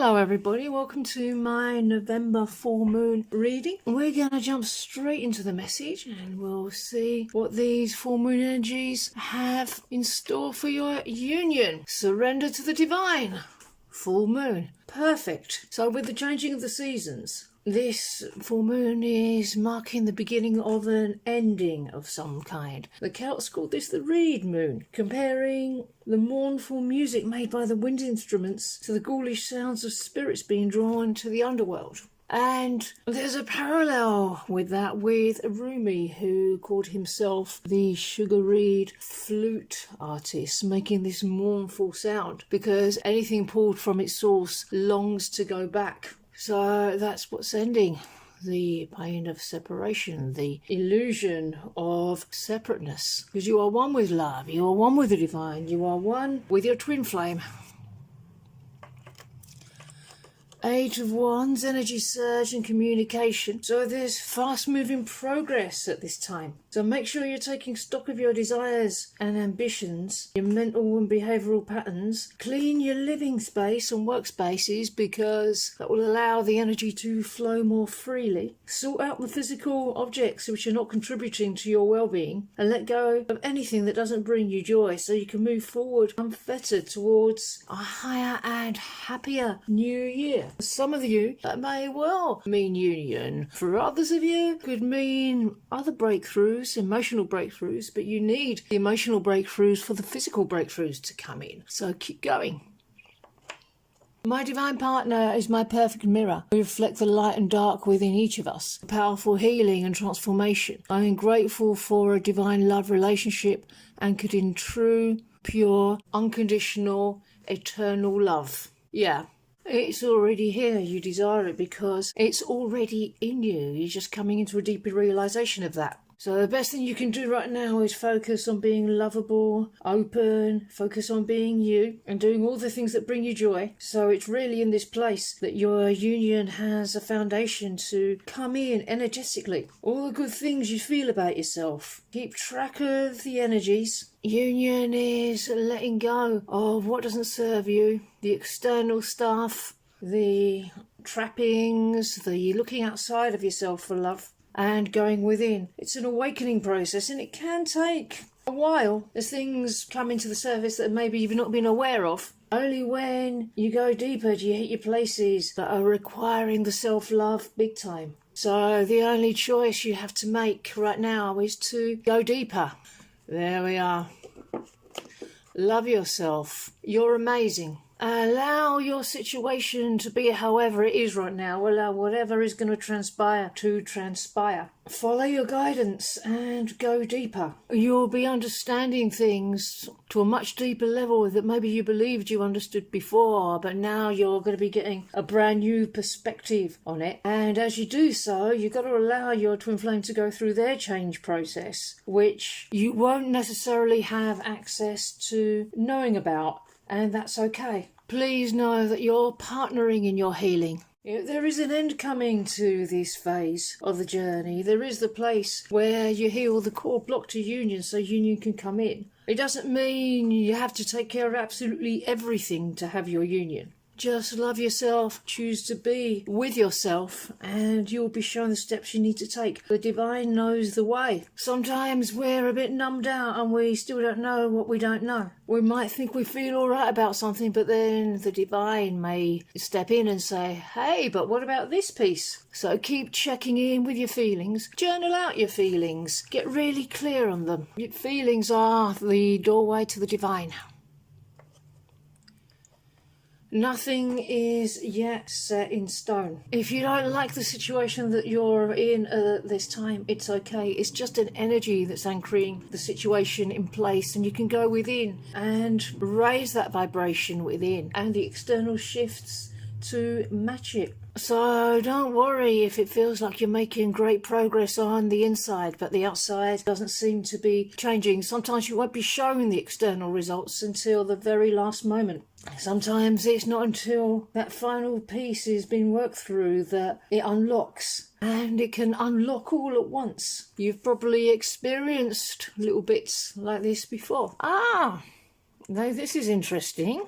Hello everybody, welcome to my November full moon reading. We're going to jump straight into the message and we'll see what these full moon energies have in store for your union. Surrender to the divine. Full moon. Perfect. So with the changing of the seasons, this full moon is marking the beginning of an ending of some kind. The Celts called this the reed moon, comparing the mournful music made by the wind instruments to the ghoulish sounds of spirits being drawn to the underworld. And there's a parallel with that with Rumi, who called himself the sugar reed flute artist, making this mournful sound because anything pulled from its source longs to go back. So that's what's ending. The pain of separation, the illusion of separateness. Because you are one with love, you are one with the divine, you are one with your twin flame. Eight of Wands, energy surge and communication. So there's fast moving progress at this time. So make sure you're taking stock of your desires and ambitions, your mental and behavioural patterns. Clean your living space and workspaces because that will allow the energy to flow more freely. Sort out the physical objects which are not contributing to your well-being and let go of anything that doesn't bring you joy so you can move forward unfettered towards a higher and happier new year. For some of you, that may well mean union. For others of you, could mean other breakthroughs, emotional breakthroughs, but you need the emotional breakthroughs for the physical breakthroughs to come in. So keep going. My divine partner is my perfect mirror. We reflect the light and dark within each of us. Powerful healing and transformation. I am grateful for a divine love relationship anchored in true, pure, unconditional, eternal love. Yeah. It's already here. You desire it because it's already in you. You're just coming into a deeper realization of that. So the best thing you can do right now is focus on being lovable, open, focus on being you and doing all the things that bring you joy. So it's really in this place that your union has a foundation to come in energetically. All the good things you feel about yourself. Keep track of the energies. Union is letting go of what doesn't serve you, the external stuff, the trappings, the looking outside of yourself for love. And going within. It's an awakening process and it can take a while as things come into the surface that maybe you've not been aware of. Only when you go deeper do you hit your places that are requiring the self-love big time. So the only choice you have to make right now is to go deeper. There we are. Love yourself. You're amazing. Allow your situation to be however it is right now. Allow whatever is going to transpire to transpire. Follow your guidance and go deeper. You'll be understanding things to a much deeper level that maybe you believed you understood before, but now you're going to be getting a brand new perspective on it. And as you do so, you've got to allow your twin flame to go through their change process, which you won't necessarily have access to knowing about. And that's okay. Please know that you're partnering in your healing. There is an end coming to this phase of the journey. There is the place where you heal the core block to union so union can come in. It doesn't mean you have to take care of absolutely everything to have your union. Just love yourself, choose to be with yourself, and you'll be shown the steps you need to take. The divine knows the way. Sometimes we're a bit numbed out and we still don't know what we don't know. We might think we feel all right about something, but then the divine may step in and say, hey, but what about this piece? So keep checking in with your feelings. Journal out your feelings. Get really clear on them. Your feelings are the doorway to the divine. Nothing is yet set in stone. If you don't like the situation that you're in at this time, it's okay. It's just an energy that's anchoring the situation in place, and you can go within and raise that vibration within and the external shifts to match it. So don't worry if it feels like you're making great progress on the inside, but the outside doesn't seem to be changing. Sometimes you won't be shown the external results until the very last moment. Sometimes it's not until that final piece has been worked through that it unlocks, and it can unlock all at once. You've probably experienced little bits like this before. Now this is interesting.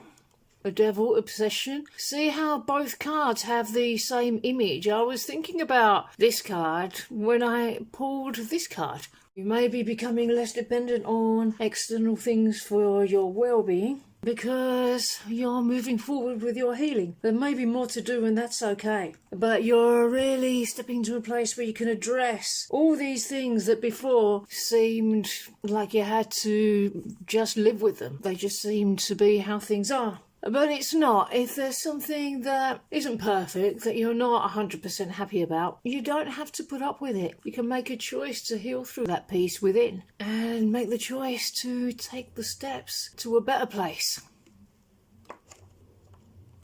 The Devil, obsession. See how both cards have the same image? I was thinking about this card when I pulled this card. You may be becoming less dependent on external things for your well-being because you're moving forward with your healing. There may be more to do, and that's okay. But you're really stepping to a place where you can address all these things that before seemed like you had to just live with them. They just seemed to be how things are. But it's not. If there's something that isn't perfect, that you're not 100% happy about, you don't have to put up with it. You can make a choice to heal through that peace within and make the choice to take the steps to a better place.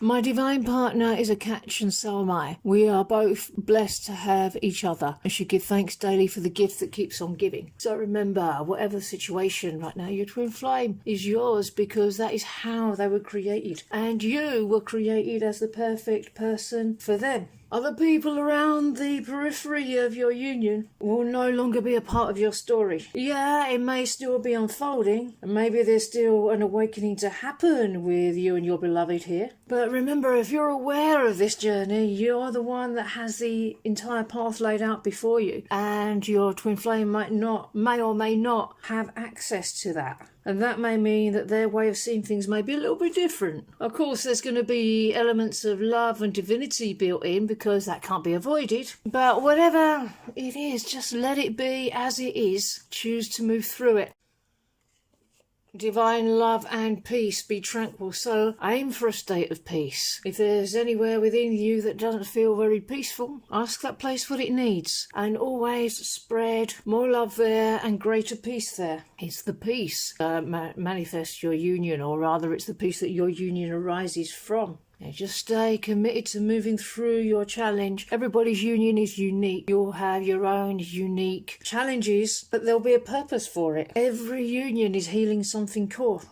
My divine partner is a catch and so am I. We are both blessed to have each other and should give thanks daily for the gift that keeps on giving. So remember, whatever the situation right now, your twin flame is yours because that is how they were created. And you were created as the perfect person for them. Other people around the periphery of your union will no longer be a part of your story. Yeah, it may still be unfolding, and maybe there's still an awakening to happen with you and your beloved here. But remember, if you're aware of this journey, you're the one that has the entire path laid out before you, and your twin flame may or may not have access to that. And that may mean that their way of seeing things may be a little bit different. Of course, there's going to be elements of love and divinity built in because that can't be avoided. But whatever it is, just let it be as it is. Choose to move through it. Divine love and peace, be tranquil. So aim for a state of peace. If there's anywhere within you that doesn't feel very peaceful, ask that place what it needs and always spread more love there and greater peace there. It's the peace manifests your union, or rather it's the peace that your union arises from. Now just stay committed to moving through your challenge. Everybody's union is unique. You'll have your own unique challenges, but there'll be a purpose for it. Every union is healing something core.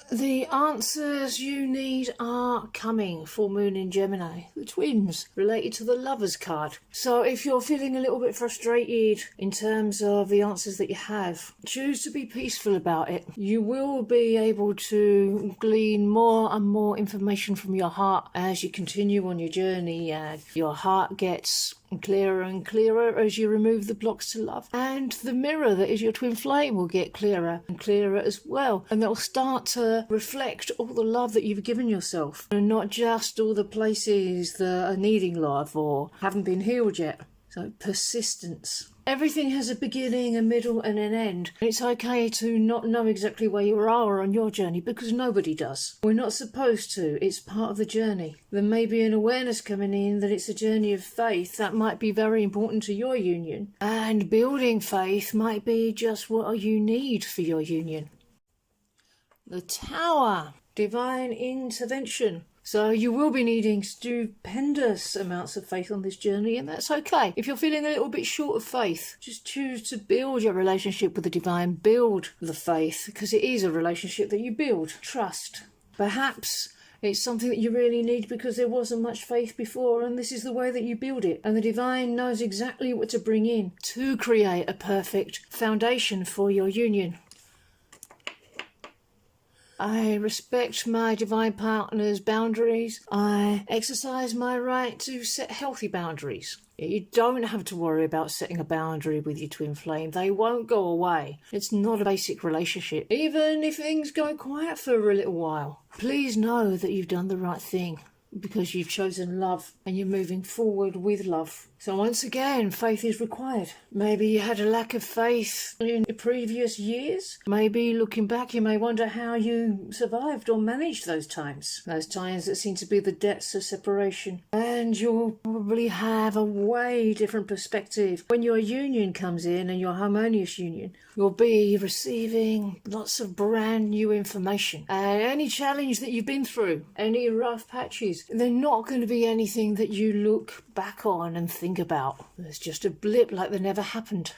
The answers you need are coming. Full moon in Gemini. The twins related to the Lovers card. So if you're feeling a little bit frustrated in terms of the answers that you have, choose to be peaceful about it. You will be able to glean more and more information from your heart as you continue on your journey, and your heart gets clearer and clearer as you remove the blocks to love, and the mirror that is your twin flame will get clearer and clearer as well, and they'll start to reflect all the love that you've given yourself and not just all the places that are needing love or haven't been healed yet. So persistence. Everything has a beginning, a middle and an end. It's okay to not know exactly where you are on your journey because nobody does. We're not supposed to. It's part of the journey. There may be an awareness coming in that it's a journey of faith that might be very important to your union. And building faith might be just what you need for your union. The Tower. Divine intervention. So you will be needing stupendous amounts of faith on this journey, and that's okay. If you're feeling a little bit short of faith, just choose to build your relationship with the divine. Build the faith, because it is a relationship that you build. Trust. Perhaps it's something that you really need because there wasn't much faith before, and this is the way that you build it. And the divine knows exactly what to bring in to create a perfect foundation for your union. I respect my divine partner's boundaries. I exercise my right to set healthy boundaries. You don't have to worry about setting a boundary with your twin flame. They won't go away. It's not a basic relationship. Even if things go quiet for a little while, please know that you've done the right thing because you've chosen love and you're moving forward with love. So once again, faith is required. Maybe you had a lack of faith in previous years. Maybe looking back, you may wonder how you survived or managed those times that seem to be the depths of separation. And you'll probably have a way different perspective when your union comes in, and your harmonious union. You'll be receiving lots of brand new information. And any challenge that you've been through, any rough patches, they're not going to be anything that you look back on and think about. There's just a blip like they never happened.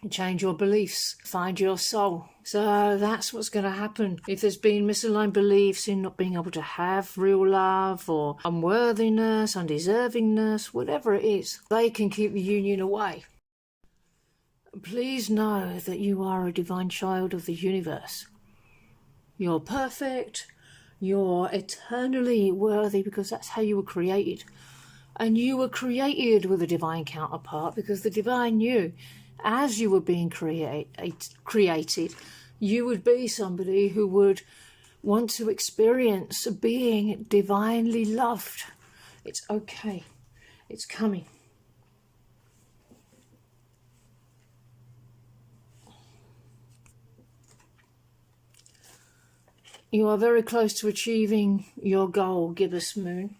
Change your beliefs, find your soul. So that's what's going to happen. If there's been misaligned beliefs in not being able to have real love or unworthiness, undeservingness, whatever it is, they can keep the union away. Please know that you are a divine child of the universe. You're perfect. You're eternally worthy because that's how you were created. And you were created with a divine counterpart because the divine knew as you were being created, you would be somebody who would want to experience being divinely loved. It's okay. It's coming. You are very close to achieving your goal, gibbous moon.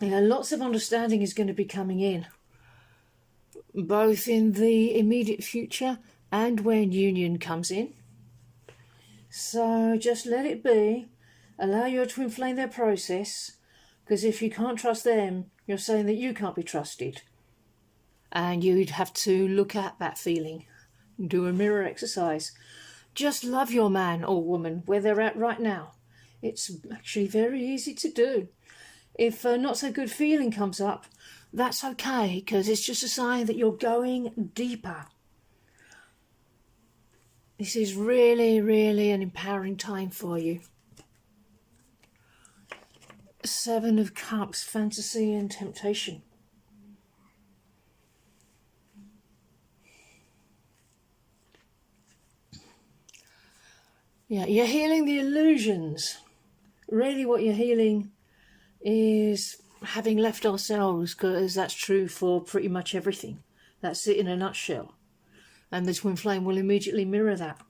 Lots of understanding is going to be coming in, both in the immediate future and when union comes in. So just let it be. Allow your twin flame their process, because if you can't trust them, you're saying that you can't be trusted. And you'd have to look at that feeling, do a mirror exercise. Just love your man or woman where they're at right now. It's actually very easy to do. If a not so good feeling comes up, that's okay, because it's just a sign that you're going deeper. This is really, really an empowering time for you. Seven of Cups, fantasy and temptation. Yeah, you're healing the illusions. Really what you're healing is having left ourselves, because that's true for pretty much everything. That's it in a nutshell. And the twin flame will immediately mirror that.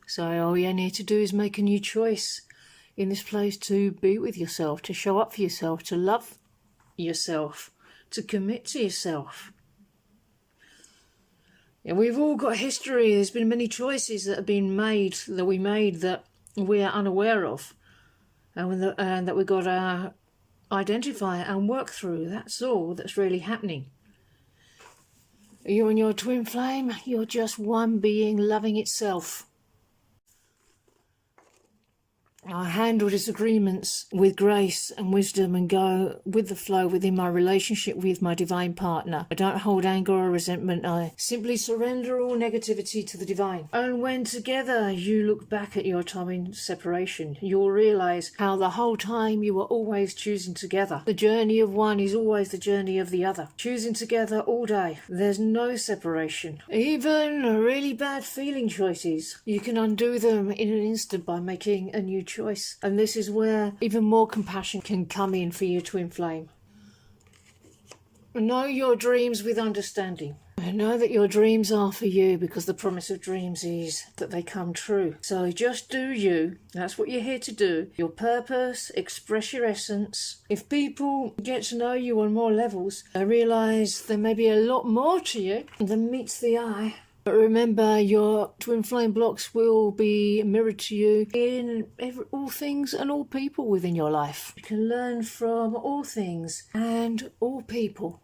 So all you need to do is make a new choice in this place to be with yourself, to show up for yourself, to love yourself, to commit to yourself. And we've all got history. There's been many choices that have been made, that we made, that we are unaware of, and that we've got to identify and work through. That's all that's really happening. You and your twin flame, you're just one being loving itself. I handle disagreements with grace and wisdom and go with the flow within my relationship with my divine partner. I don't hold anger or resentment. I simply surrender all negativity to the divine. And when together you look back at your time in separation, you'll realise how the whole time you were always choosing together. The journey of one is always the journey of the other. Choosing together all day. There's no separation. Even really bad feeling choices, you can undo them in an instant by making a new choice. And this is where even more compassion can come in for your twin flame. Know your dreams with understanding. Know that your dreams are for you, because the promise of dreams is that they come true. So just do you. That's what you're here to do. Your purpose, express your essence. If people get to know you on more levels, they realise there may be a lot more to you than meets the eye. But remember, your twin flame blocks will be mirrored to you in all things and all people within your life. You can learn from all things and all people.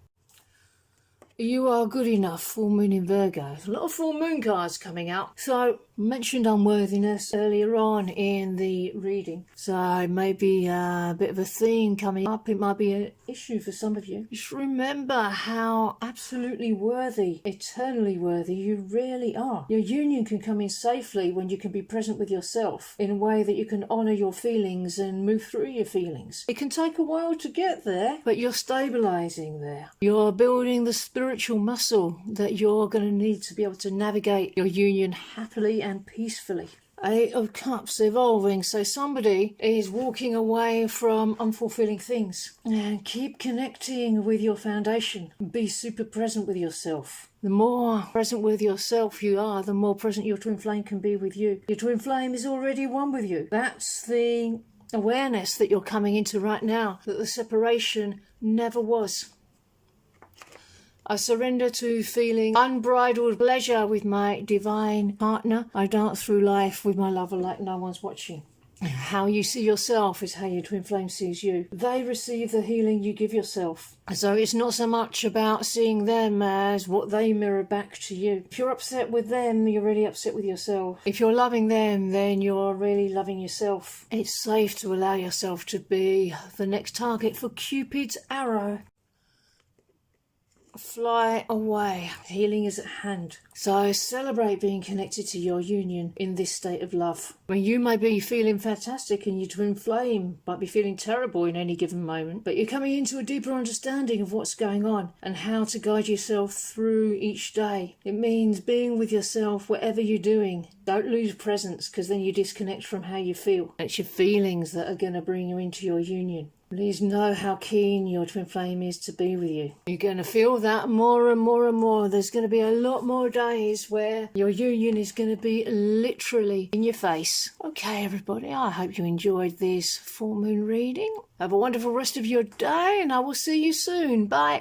You are good enough, full moon in Virgo. A lot of full moon cards coming out. So, mentioned unworthiness earlier on in the reading. So, maybe a bit of a theme coming up. It might be an issue for some of you. Just remember how absolutely worthy, eternally worthy you really are. Your union can come in safely when you can be present with yourself in a way that you can honour your feelings and move through your feelings. It can take a while to get there, but you're stabilising there. You're building the spiritual muscle that you're going to need to be able to navigate your union happily and peacefully. Eight of Cups, evolving. So somebody is walking away from unfulfilling things. And keep connecting with your foundation. Be super present with yourself. The more present with yourself you are, the more present your twin flame can be with you. Your twin flame is already one with you. That's the awareness that you're coming into right now, that the separation never was. I surrender to feeling unbridled pleasure with my divine partner. I dance through life with my lover like no one's watching. How you see yourself is how your twin flame sees you. They receive the healing you give yourself. So it's not so much about seeing them as what they mirror back to you. If you're upset with them, you're really upset with yourself. If you're loving them, then you're really loving yourself. It's safe to allow yourself to be the next target for Cupid's arrow. fly away. Healing is at hand. So celebrate being connected to your union in this state of love. When you may be feeling fantastic and your twin flame might be feeling terrible in any given moment, but you're coming into a deeper understanding of what's going on and how to guide yourself through each day. It means being with yourself whatever you're doing. Don't lose presence, because then you disconnect from how you feel. It's your feelings that are going to bring you into your union. Please know how keen your twin flame is to be with you. You're going to feel that more and more and more. There's going to be a lot more days where your union is going to be literally in your face. Okay, everybody, I hope you enjoyed this full moon reading. Have a wonderful rest of your day, and I will see you soon. Bye.